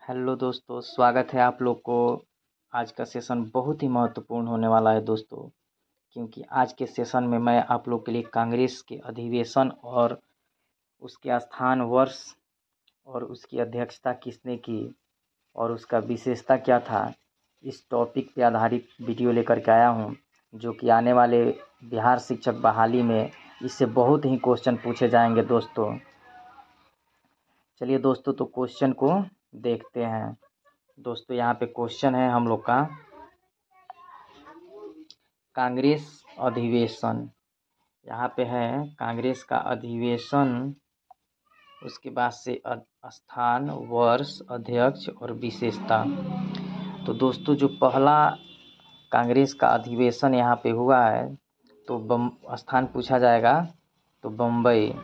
Hello दोस्तों, स्वागत है आप लोग को। आज का सेशन बहुत ही महत्वपूर्ण होने वाला है दोस्तों, क्योंकि आज के सेशन में मैं आप लोग के लिए कांग्रेस के अधिवेशन और उसके स्थान वर्ष और उसकी अध्यक्षता किसने की और उसका विशेषता क्या था, इस टॉपिक पे आधारित वीडियो लेकर के आया हूँ, जो कि आने वाले बिहार शिक्षक बहाली में इससे बहुत ही क्वेश्चन पूछे जाएंगे दोस्तों। चलिए दोस्तों, तो क्वेश्चन को देखते हैं। दोस्तों यहाँ पे क्वेश्चन है हम लोग का, कांग्रेस अधिवेशन। यहाँ पे है कांग्रेस का अधिवेशन, उसके बाद से स्थान, वर्ष, अध्यक्ष और विशेषता। तो दोस्तों जो पहला कांग्रेस का अधिवेशन यहाँ पे हुआ है, तो स्थान पूछा जाएगा तो बम्बई,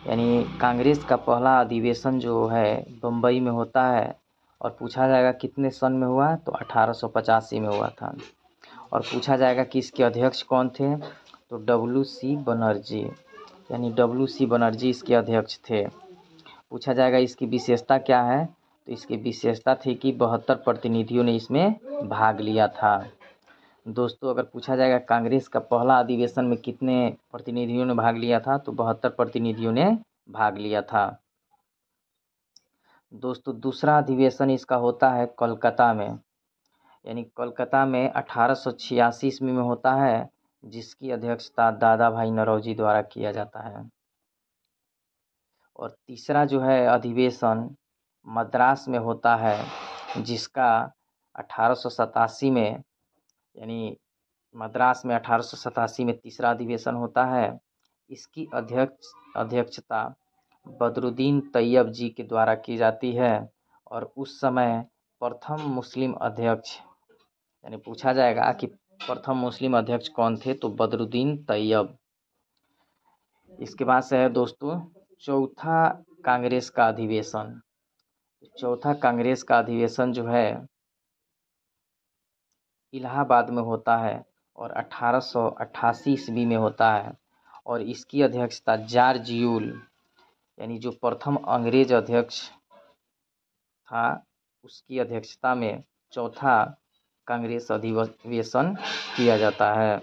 यानी कांग्रेस का पहला अधिवेशन जो है बम्बई में होता है। और पूछा जाएगा कितने सन में हुआ, तो 1885 में हुआ था। और पूछा जाएगा कि इसके अध्यक्ष कौन थे, तो डब्ल्यू.सी. बनर्जी, यानी डब्ल्यू.सी. बनर्जी इसके अध्यक्ष थे। पूछा जाएगा इसकी विशेषता क्या है, तो इसकी विशेषता थी कि 72 प्रतिनिधियों ने इसमें भाग लिया था। दोस्तों अगर पूछा जाएगा कांग्रेस का पहला अधिवेशन में कितने प्रतिनिधियों ने भाग लिया था, तो 72 प्रतिनिधियों ने भाग लिया था। दोस्तों दूसरा अधिवेशन इसका होता है कोलकाता में, यानी कोलकाता में 1886 ईस्वी में होता है, जिसकी अध्यक्षता दादा भाई नौरोजी द्वारा किया जाता है। और तीसरा जो है अधिवेशन मद्रास में होता है, जिसका 1887 में, यानी मद्रास में 1887 में तीसरा अधिवेशन होता है। इसकी अध्यक्षता बदरुद्दीन तैयब जी के द्वारा की जाती है। और उस समय प्रथम मुस्लिम अध्यक्ष, यानी पूछा जाएगा कि प्रथम मुस्लिम अध्यक्ष कौन थे, तो बदरुद्दीन तैयब। इसके बाद से है दोस्तों चौथा कांग्रेस का अधिवेशन। चौथा कांग्रेस का अधिवेशन जो है इलाहाबाद में होता है और 1888 ईस्वी में होता है। और इसकी अध्यक्षता जॉर्ज यूल, यानी जो प्रथम अंग्रेज अध्यक्ष था, उसकी अध्यक्षता में चौथा कांग्रेस अधिवेशन किया जाता है।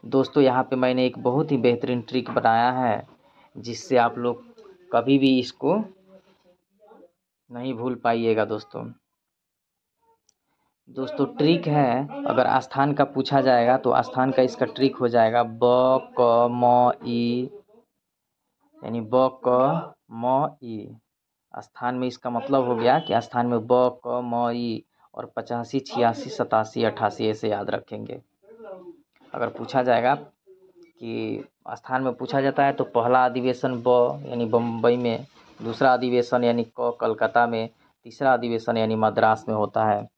दोस्तों यहाँ पे मैंने एक बहुत ही बेहतरीन ट्रिक बनाया है, जिससे आप लोग कभी भी इसको नहीं भूल पाइएगा। दोस्तों ट्रिक है, अगर स्थान का पूछा जाएगा तो स्थान का इसका ट्रिक हो जाएगा ब क म ई, यानी ब क म ई। स्थान में इसका मतलब हो गया कि स्थान में ब क म ई, और 85, 86, 87, 88 ऐसे याद रखेंगे। अगर पूछा जाएगा कि स्थान में पूछा जाता है तो पहला अधिवेशन ब यानी बम्बई में, दूसरा अधिवेशन यानी क कलकत्ता में, तीसरा अधिवेशन यानी मद्रास में होता है,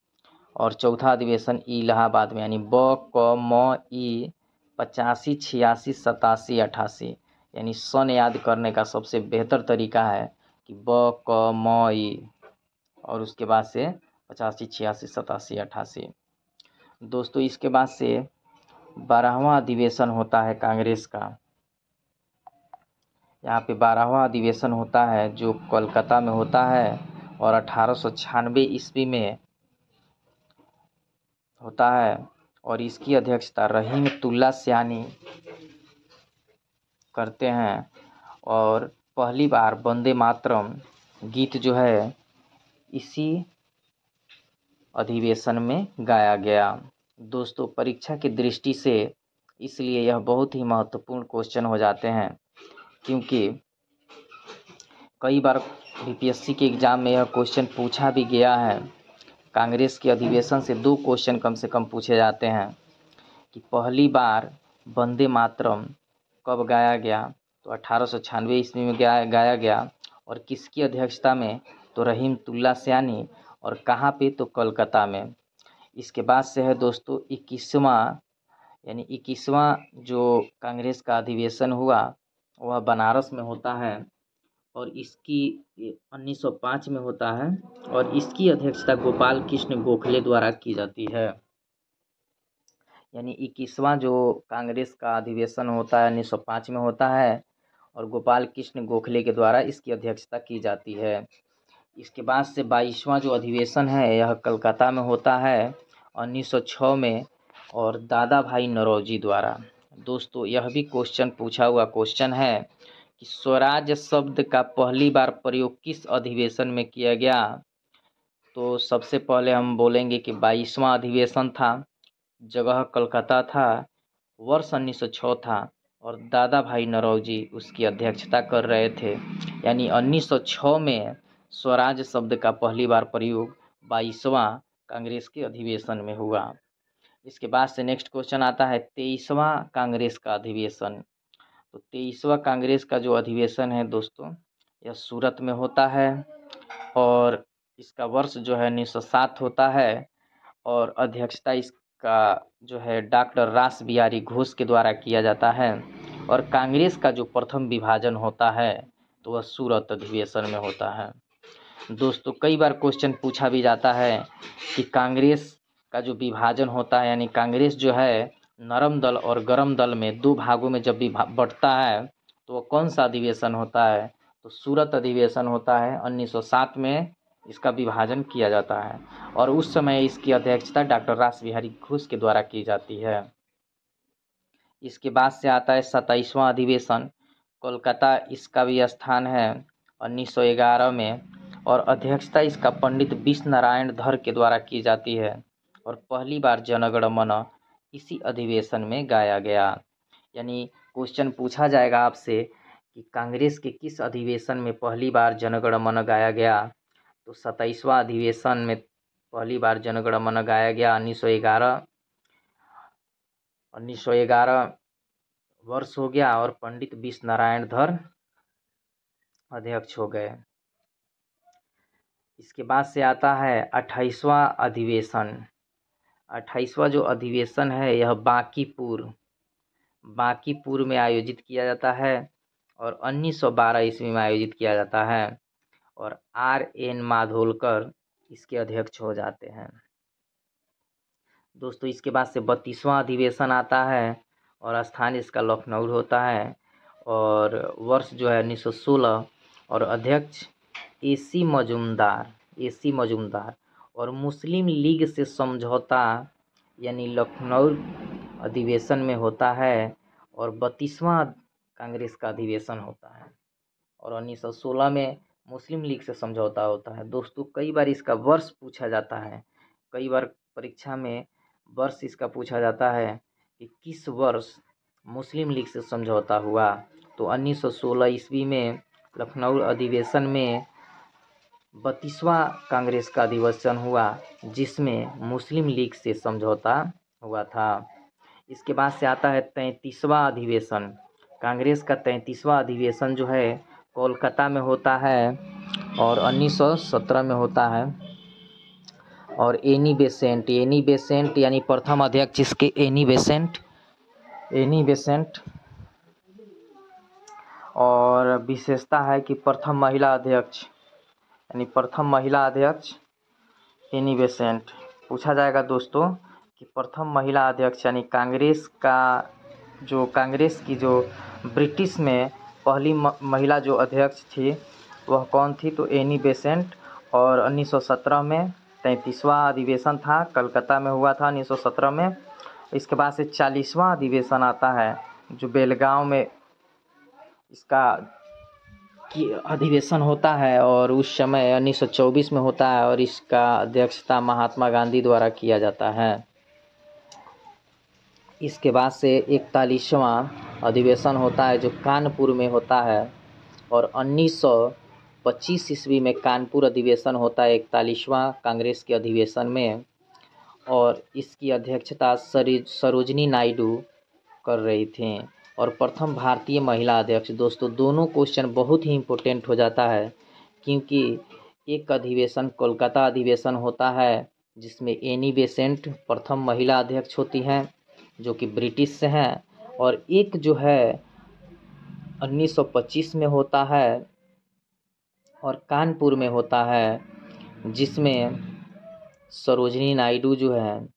और चौथा अधिवेशन इलाहाबाद में, यानी ब क म ई 85, 86, 87, 88। यानी सन याद करने का सबसे बेहतर तरीका है कि ब क म ई और उसके बाद से 85, 86, 87, 88। दोस्तों इसके बाद से 12वां अधिवेशन होता है कांग्रेस का। यहाँ पे 12वां अधिवेशन होता है जो कोलकाता में होता है और 1896 ईस्वी में होता है। और इसकी अध्यक्षता रहीमतुल्लाह सयानी करते हैं। और पहली बार वंदे मातरम गीत जो है इसी अधिवेशन में गाया गया। दोस्तों परीक्षा की दृष्टि से इसलिए यह बहुत ही महत्वपूर्ण क्वेश्चन हो जाते हैं, क्योंकि कई बार बीपीएससी के एग्ज़ाम में यह क्वेश्चन पूछा भी गया है। कांग्रेस के अधिवेशन से 2 क्वेश्चन कम से कम पूछे जाते हैं कि पहली बार वंदे मातरम कब गाया गया, तो 1896 ईस्वी में गाया गया। और किसकी अध्यक्षता में, तो रहीमतुल्लाह सयानी। और कहाँ पे, तो कोलकाता में। इसके बाद से है दोस्तों 21वां, यानी 21वां जो कांग्रेस का अधिवेशन हुआ वह बनारस में होता है और इसकी 1905 में होता है। और इसकी अध्यक्षता गोपाल कृष्ण गोखले द्वारा की जाती है। यानी 21वां जो कांग्रेस का अधिवेशन होता है 1905 में होता है और गोपाल कृष्ण गोखले के द्वारा इसकी अध्यक्षता की जाती है। इसके बाद से 22वां जो अधिवेशन है यह कलकत्ता में होता है 1906 में और दादा भाई नौरोजी द्वारा। दोस्तों यह भी क्वेश्चन पूछा हुआ क्वेश्चन है कि स्वराज शब्द का पहली बार प्रयोग किस अधिवेशन में किया गया। तो सबसे पहले हम बोलेंगे कि 22वां अधिवेशन था, जगह कलकत्ता था, वर्ष 1906 था और दादा भाई नौरोजी उसकी अध्यक्षता कर रहे थे। यानी 1906 में स्वराज शब्द का पहली बार प्रयोग 22वां कांग्रेस के अधिवेशन में हुआ। इसके बाद से नेक्स्ट क्वेश्चन आता है 23वां कांग्रेस का अधिवेशन। तो 23वां कांग्रेस का जो अधिवेशन है दोस्तों यह सूरत में होता है और इसका वर्ष जो है 1907 होता है और अध्यक्षता इसका जो है डॉक्टर रास बिहारी घोष के द्वारा किया जाता है और कांग्रेस का जो प्रथम विभाजन होता है तो वह सूरत अधिवेशन में होता है। दोस्तों कई बार क्वेश्चन पूछा भी जाता है कि कांग्रेस का जो विभाजन होता है यानी कांग्रेस जो है नरम दल और गरम दल में दो भागों में जब भी बंटता है तो वह कौन सा अधिवेशन होता है। तो सूरत अधिवेशन होता है 1907 में इसका विभाजन किया जाता है और उस समय इसकी अध्यक्षता डॉक्टर रास बिहारी घोष के द्वारा की जाती है। इसके बाद से आता है 27वां अधिवेशन, कोलकाता इसका भी स्थान है 1911 में और अध्यक्षता इसका पंडित विश्व नारायण धर के द्वारा की जाती है और पहली बार जन गण मन इसी अधिवेशन में गाया गया। यानी क्वेश्चन पूछा जाएगा आपसे कि कांग्रेस के किस अधिवेशन में पहली बार जन गण मन गाया गया। तो 27वां अधिवेशन में पहली बार जन गण मन गाया गया 1911 वर्ष हो गया और पंडित विश्व नारायण धर अध्यक्ष हो गए। इसके बाद से आता है 28वां अधिवेशन। 28वां जो अधिवेशन है यह बांकीपुर में आयोजित किया जाता है और 1912 ईस्वी में आयोजित किया जाता है और R.N. माधोलकर इसके अध्यक्ष हो जाते हैं। दोस्तों इसके बाद से 32वां अधिवेशन आता है और स्थान इसका लखनऊ होता है और वर्ष जो है 1916 और अध्यक्ष AC मजूमदार और मुस्लिम लीग से समझौता यानी लखनऊ अधिवेशन में होता है और 32वां कांग्रेस का अधिवेशन होता है और 1916 में मुस्लिम लीग से समझौता होता है। दोस्तों कई बार इसका वर्ष पूछा जाता है, कई बार परीक्षा में वर्ष इसका पूछा जाता है कि किस वर्ष मुस्लिम लीग से समझौता हुआ। तो 1916 ईस्वी में लखनऊ अधिवेशन में 32वां कांग्रेस का अधिवेशन हुआ जिसमें मुस्लिम लीग से समझौता हुआ था। इसके बाद से आता है 33वां अधिवेशन। कांग्रेस का 33वां अधिवेशन जो है कोलकाता में होता है और 1917 में होता है और एनी बेसेंट यानी प्रथम अध्यक्ष इसके एनी बेसेंट और विशेषता है कि प्रथम महिला अध्यक्ष एनी बेसेंट पूछा जाएगा दोस्तों कि प्रथम महिला अध्यक्ष यानी कांग्रेस की जो ब्रिटिश में पहली महिला जो अध्यक्ष थी वह कौन थी। तो एनी बेसेंट और 1917 में 33वां अधिवेशन था, कलकत्ता में हुआ था 1917 में। इसके बाद से 40वां अधिवेशन आता है जो बेलगांव में इसका अधिवेशन होता है और उस समय 1924 में होता है और इसका अध्यक्षता महात्मा गांधी द्वारा किया जाता है। इसके बाद से 41वां अधिवेशन होता है जो कानपुर में होता है और 1925 ईस्वी में कानपुर अधिवेशन होता है 41वां कांग्रेस के अधिवेशन में और इसकी अध्यक्षता सरोजिनी नायडू कर रही थी और प्रथम भारतीय महिला अध्यक्ष। दोस्तों दोनों क्वेश्चन बहुत ही इम्पोर्टेंट हो जाता है क्योंकि एक अधिवेशन कोलकाता अधिवेशन होता है जिसमें एनी बेसेंट प्रथम महिला अध्यक्ष होती हैं जो कि ब्रिटिश से हैं और एक जो है 1925 में होता है और कानपुर में होता है जिसमें सरोजिनी नायडू जो है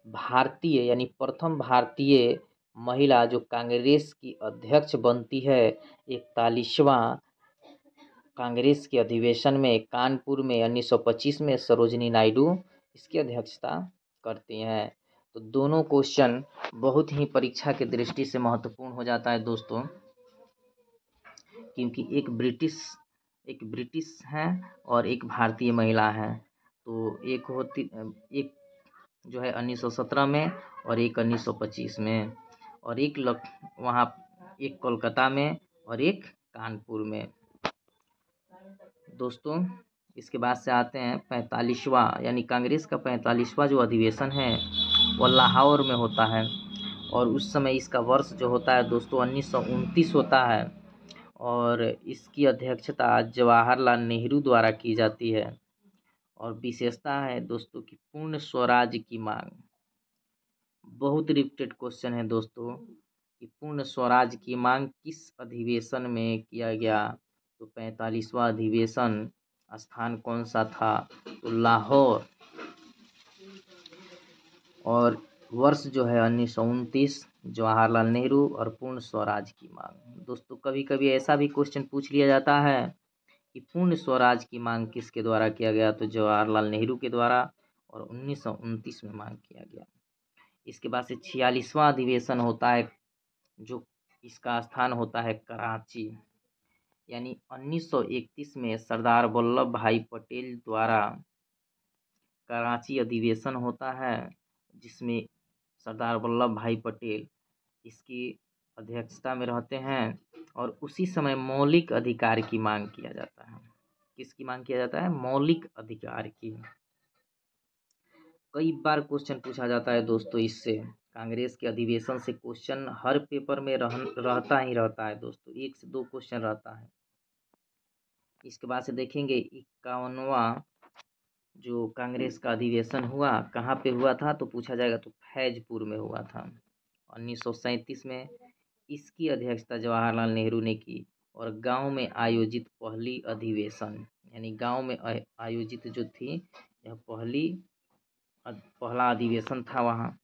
भारतीय यानी प्रथम भारतीय महिला जो कांग्रेस की अध्यक्ष बनती है 41वां कांग्रेस के अधिवेशन में कानपुर में 1925 में सरोजिनी नायडू इसकी अध्यक्षता करती हैं। तो दोनों क्वेश्चन बहुत ही परीक्षा की दृष्टि से महत्वपूर्ण हो जाता है दोस्तों, क्योंकि एक ब्रिटिश है और एक भारतीय महिला है। तो एक जो है 1917 में और एक 1925 में, और वहाँ एक कोलकाता में और एक कानपुर में। दोस्तों इसके बाद से आते हैं 45वां, यानी कांग्रेस का 45वां जो अधिवेशन है वह लाहौर में होता है, और उस समय इसका वर्ष जो होता है दोस्तों 1929 होता है, और इसकी अध्यक्षता जवाहरलाल नेहरू द्वारा की जाती है। और विशेषता है दोस्तों की पूर्ण स्वराज की मांग। बहुत रिपीटेड क्वेश्चन है दोस्तों कि पूर्ण स्वराज की मांग किस अधिवेशन में किया गया। तो 45वां अधिवेशन स्थान कौन सा था, तो लाहौर, और वर्ष जो है 1929, जवाहरलाल नेहरू और पूर्ण स्वराज की मांग। दोस्तों कभी कभी ऐसा भी क्वेश्चन पूछ लिया जाता है कि पूर्ण स्वराज की मांग किसके द्वारा किया गया, तो जवाहरलाल नेहरू के द्वारा, और 1929 में मांग किया गया। इसके बाद से 46वां अधिवेशन होता है, जो इसका स्थान होता है कराची, यानी 1931 में सरदार वल्लभ भाई पटेल द्वारा कराची अधिवेशन होता है, जिसमें सरदार वल्लभ भाई पटेल इसकी अध्यक्षता में रहते हैं, और उसी समय मौलिक अधिकार की मांग किया जाता है। किसकी मांग किया जाता है, मौलिक अधिकार की। कई बार क्वेश्चन पूछा जाता है दोस्तों इससे, कांग्रेस के अधिवेशन से क्वेश्चन हर पेपर में रहता ही रहता है दोस्तों, 1 से 2 क्वेश्चन रहता है। इसके बाद से देखेंगे 51वां जो कांग्रेस का अधिवेशन हुआ कहाँ पे हुआ था, तो पूछा जाएगा तो फैजपुर में हुआ था 1937 में। इसकी अध्यक्षता जवाहरलाल नेहरू ने की, और गांव में आयोजित पहली अधिवेशन, यानी गांव में आयोजित जो थी यह पहला अधिवेशन था वहाँ।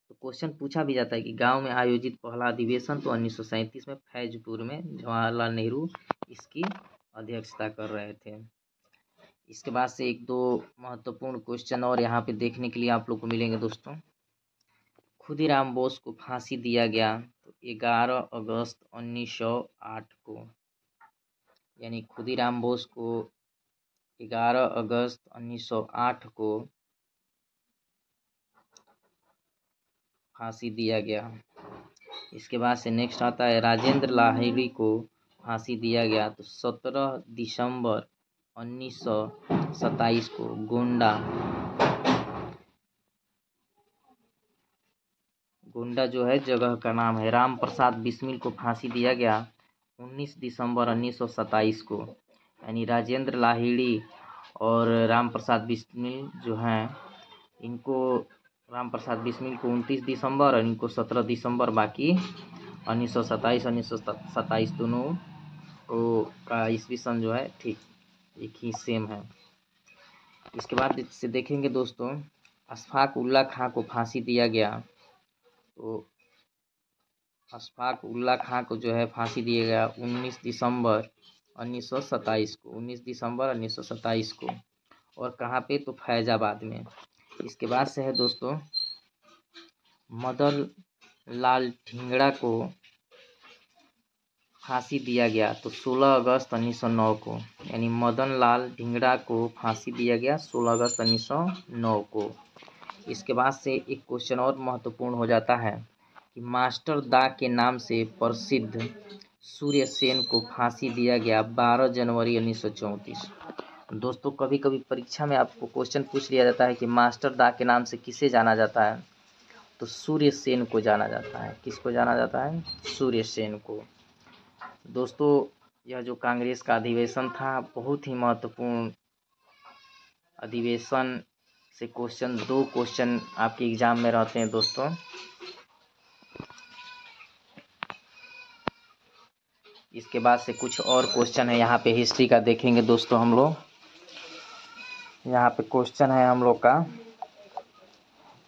तो क्वेश्चन पूछा भी जाता है कि गांव में आयोजित पहला अधिवेशन, तो 1937 में फैजपुर में जवाहरलाल नेहरू इसकी अध्यक्षता कर रहे थे। इसके बाद से 1-2 महत्वपूर्ण क्वेश्चन और यहाँ पे देखने के लिए आप लोग को मिलेंगे दोस्तों। खुदीराम बोस को फांसी दिया गया तो 11 अगस्त 1908 को, यानी खुदीराम बोस को 11 अगस्त 1908 को फांसी दिया गया। इसके बाद से नेक्स्ट आता है राजेंद्र लाहिड़ी को फांसी दिया गया तो 17 दिसंबर 1927 को गोंडा जो है जगह का नाम है। राम प्रसाद बिस्मिल को फांसी दिया गया 19 दिसंबर 1927 को, यानी राजेंद्र लाहिड़ी और राम प्रसाद बिस्मिल जो हैं इनको, राम प्रसाद बिस्मिल को 29 दिसंबर और इनको 17 दिसंबर, बाकी 1927 दोनों को का ईस्वी सन जो है ठीक एक ही सेम है। इसके बाद से देखेंगे दोस्तों अशफाक उल्ला खां को फांसी दिया गया, तो अशफाक उल्ला खां को जो है फांसी दिया गया 19 दिसंबर 1927 को, 19 दिसंबर 1927 को, और कहाँ पे, तो फैजाबाद में। इसके बाद से है दोस्तों मदन लाल ढींगड़ा को फांसी दिया गया तो 16 अगस्त 1909 को, यानी मदन लाल ढींगड़ा को फांसी दिया गया 16 अगस्त 1909 को। इसके बाद से एक क्वेश्चन और महत्वपूर्ण हो जाता है कि मास्टर दा के नाम से प्रसिद्ध सूर्य सेन को फांसी दिया गया 12 जनवरी 1934। दोस्तों कभी कभी परीक्षा में आपको क्वेश्चन पूछ लिया जाता है कि मास्टर दा के नाम से किसे जाना जाता है, तो सूर्य सेन को जाना जाता है। किसको जाना जाता है, सूर्य सेन को। दोस्तों यह जो कांग्रेस का अधिवेशन था बहुत ही महत्वपूर्ण अधिवेशन से क्वेश्चन 2 क्वेश्चन आपके एग्जाम में रहते हैं दोस्तों। इसके बाद से कुछ और क्वेश्चन है यहाँ पे हिस्ट्री का देखेंगे दोस्तों हम लोग। यहाँ पे क्वेश्चन है हम लोग का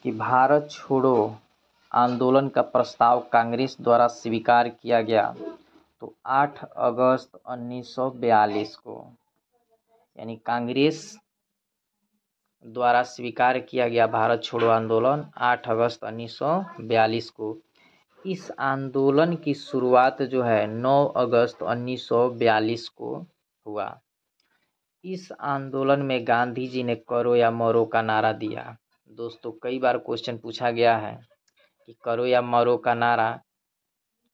कि भारत छोड़ो आंदोलन का प्रस्ताव कांग्रेस द्वारा स्वीकार किया गया तो 8 अगस्त 1942 को, यानी कांग्रेस द्वारा स्वीकार किया गया भारत छोड़ो आंदोलन 8 अगस्त 1942 को। इस आंदोलन की शुरुआत जो है 9 अगस्त 1942 को हुआ। इस आंदोलन में गांधी जी ने करो या मरो का नारा दिया। दोस्तों कई बार क्वेश्चन पूछा गया है कि करो या मरो का नारा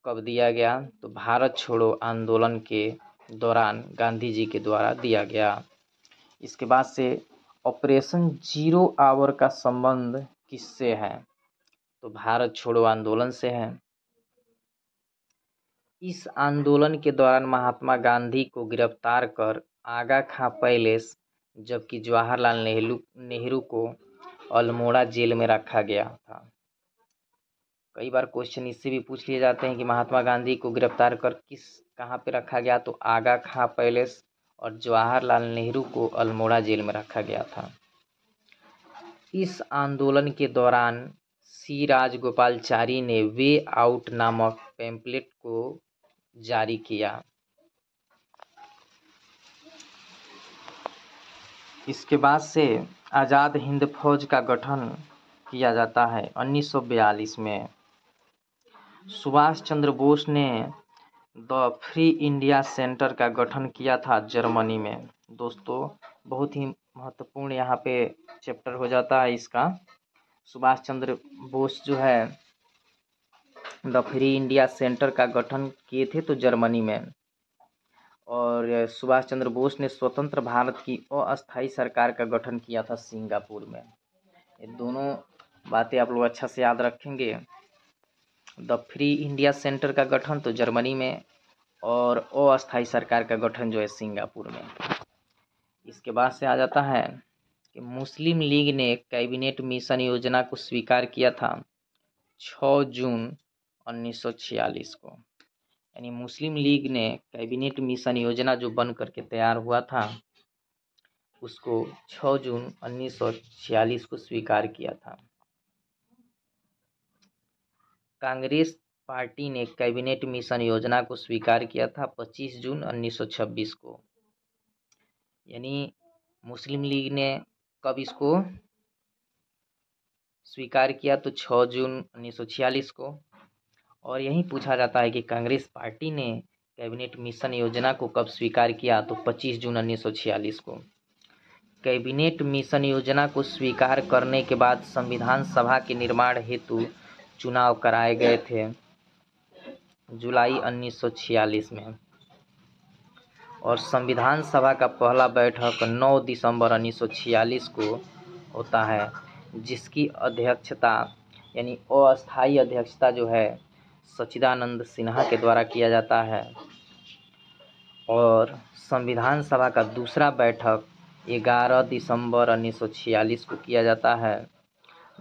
कब दिया गया, तो भारत छोड़ो आंदोलन के दौरान गांधी जी के द्वारा दिया गया। इसके बाद से ऑपरेशन जीरो आवर का संबंध किससे है, तो भारत छोड़ो आंदोलन से है। इस आंदोलन के दौरान महात्मा गांधी को गिरफ्तार कर आगा खां पैलेस, जबकि जवाहरलाल नेहरू को अल्मोड़ा जेल में रखा गया था। कई बार क्वेश्चन इससे भी पूछ लिए जाते हैं कि महात्मा गांधी को गिरफ्तार कर कहाँ पे रखा गया, तो आगा खां पैलेस, और जवाहरलाल नेहरू को अल्मोड़ा जेल में रखा गया था। इस आंदोलन के दौरान सी राजगोपालाचारी ने वे आउट नामक पैम्पलेट को जारी किया। इसके बाद से आज़ाद हिंद फौज का गठन किया जाता है 1942 में। सुभाष चंद्र बोस ने द फ्री इंडिया सेंटर का गठन किया था जर्मनी में। दोस्तों बहुत ही महत्वपूर्ण यहाँ पे चैप्टर हो जाता है इसका। सुभाष चंद्र बोस जो है द फ्री इंडिया सेंटर का गठन किए थे तो जर्मनी में, और सुभाष चंद्र बोस ने स्वतंत्र भारत की अस्थायी सरकार का गठन किया था सिंगापुर में। ये दोनों बातें आप लोग अच्छा से याद रखेंगे। द फ्री इंडिया सेंटर का गठन तो जर्मनी में, और अस्थायी सरकार का गठन जो है सिंगापुर में। इसके बाद से आ जाता है कि मुस्लिम लीग ने कैबिनेट मिशन योजना को स्वीकार किया था 6 जून 1946 को। यानी मुस्लिम लीग ने कैबिनेट मिशन योजना जो बन करके तैयार हुआ था उसको 6 जून 1946 को स्वीकार किया था। कांग्रेस पार्टी ने कैबिनेट मिशन योजना को स्वीकार किया था 25 जून 1926 को। यानी मुस्लिम लीग ने कब इसको स्वीकार किया, तो 6 जून 1946 को। और यही पूछा जाता है कि कांग्रेस पार्टी ने कैबिनेट मिशन योजना को कब स्वीकार किया, तो 25 जून 1946 को। कैबिनेट मिशन योजना को स्वीकार करने के बाद संविधान सभा के निर्माण हेतु चुनाव कराए गए थे जुलाई 1946 में, और संविधान सभा का पहला बैठक 9 दिसंबर 1946 को होता है, जिसकी अध्यक्षता यानी अस्थायी अध्यक्षता जो है सच्चिदानंद सिन्हा के द्वारा किया जाता है। और संविधान सभा का दूसरा बैठक 11 दिसंबर 1946 को किया जाता है।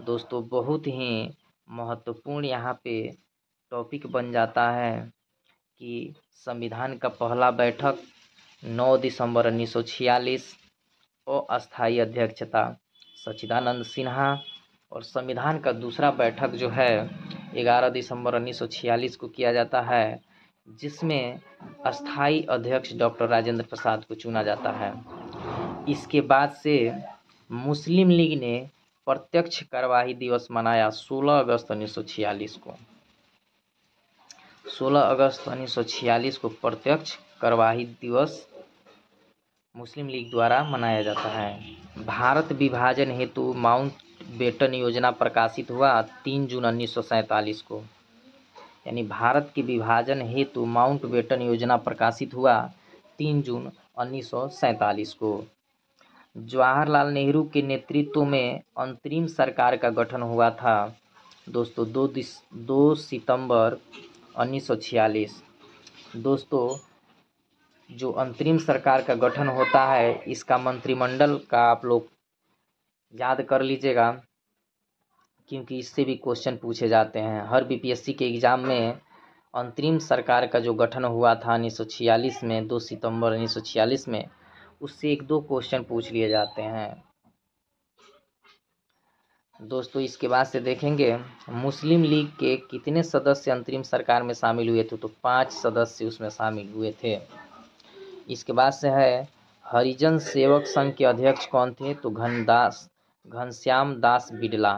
दोस्तों बहुत ही महत्वपूर्ण यहाँ पे टॉपिक बन जाता है कि संविधान का पहला बैठक 9 दिसंबर 1946, अस्थायी अध्यक्षता सच्चिदानंद सिन्हा, और संविधान का दूसरा बैठक जो है 11 दिसंबर 1946 को किया जाता है, जिसमें अस्थायी अध्यक्ष डॉक्टर राजेंद्र प्रसाद को चुना जाता है। इसके बाद से मुस्लिम लीग ने प्रत्यक्ष कार्यवाही दिवस मनाया 16 अगस्त 1946 को। 16 अगस्त 1946 को प्रत्यक्ष कार्यवाही दिवस मुस्लिम लीग द्वारा मनाया जाता है। भारत विभाजन हेतु माउंटबेटन योजना प्रकाशित हुआ 3 जून 1947 को। यानी भारत के विभाजन हेतु माउंटबेटन योजना प्रकाशित हुआ 3 जून 1947 को। जवाहरलाल नेहरू के नेतृत्व में अंतरिम सरकार का गठन हुआ था दोस्तों 2 सितंबर 1946। दोस्तों जो अंतरिम सरकार का गठन होता है इसका मंत्रिमंडल का आप लोग याद कर लीजिएगा, क्योंकि इससे भी क्वेश्चन पूछे जाते हैं। हर बीपीएससी के एग्ज़ाम में अंतरिम सरकार का जो गठन हुआ था 1946 में 2 सितंबर 1946 में, उससे 1-2 क्वेश्चन पूछ लिए जाते हैं। दोस्तों इसके बाद से देखेंगे मुस्लिम लीग के कितने सदस्य अंतरिम सरकार में शामिल हुए थे, तो 5 सदस्य उसमें शामिल हुए थे। इसके बाद से है हरिजन सेवक संघ के अध्यक्ष कौन थे, तो घनश्याम दास बिड़ला।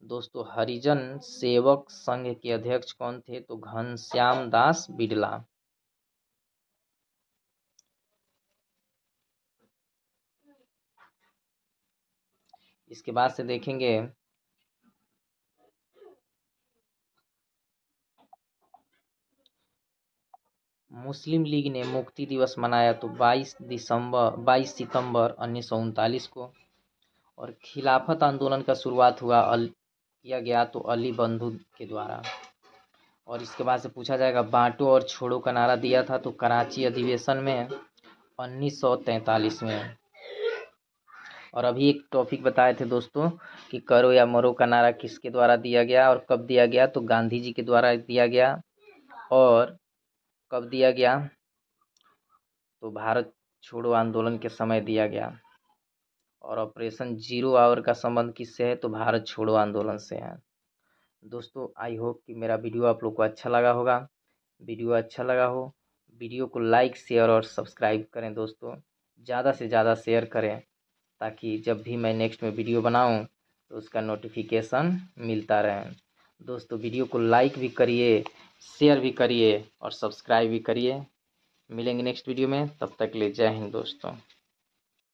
दोस्तों हरिजन सेवक संघ के अध्यक्ष कौन थे, तो घनश्याम दास बिड़ला। इसके बाद से देखेंगे मुस्लिम लीग ने मुक्ति दिवस मनाया तो 22 सितंबर 1939 को। और खिलाफत आंदोलन का शुरुआत किया गया तो अली बंधु के द्वारा। और इसके बाद से पूछा जाएगा बांटो और छोड़ो का नारा दिया था तो कराची अधिवेशन में 1943 में। और अभी एक टॉपिक बताए थे दोस्तों कि करो या मरो का नारा किसके द्वारा दिया गया और कब दिया गया, तो गांधी जी के द्वारा दिया गया। और कब दिया गया, तो भारत छोड़ो आंदोलन के समय दिया गया। और ऑपरेशन जीरो आवर का संबंध किससे है, तो भारत छोड़ो आंदोलन से है। दोस्तों आई होप कि मेरा वीडियो आप लोग को अच्छा लगा होगा। वीडियो अच्छा लगा हो वीडियो को लाइक शेयर और सब्सक्राइब करें दोस्तों, ज़्यादा से ज़्यादा शेयर करें ताकि जब भी मैं नेक्स्ट में वीडियो बनाऊं तो उसका नोटिफिकेशन मिलता रहे। दोस्तों वीडियो को लाइक भी करिए, शेयर भी करिए और सब्सक्राइब भी करिए। मिलेंगे नेक्स्ट वीडियो में, तब तक के लिए जय हिंद दोस्तों।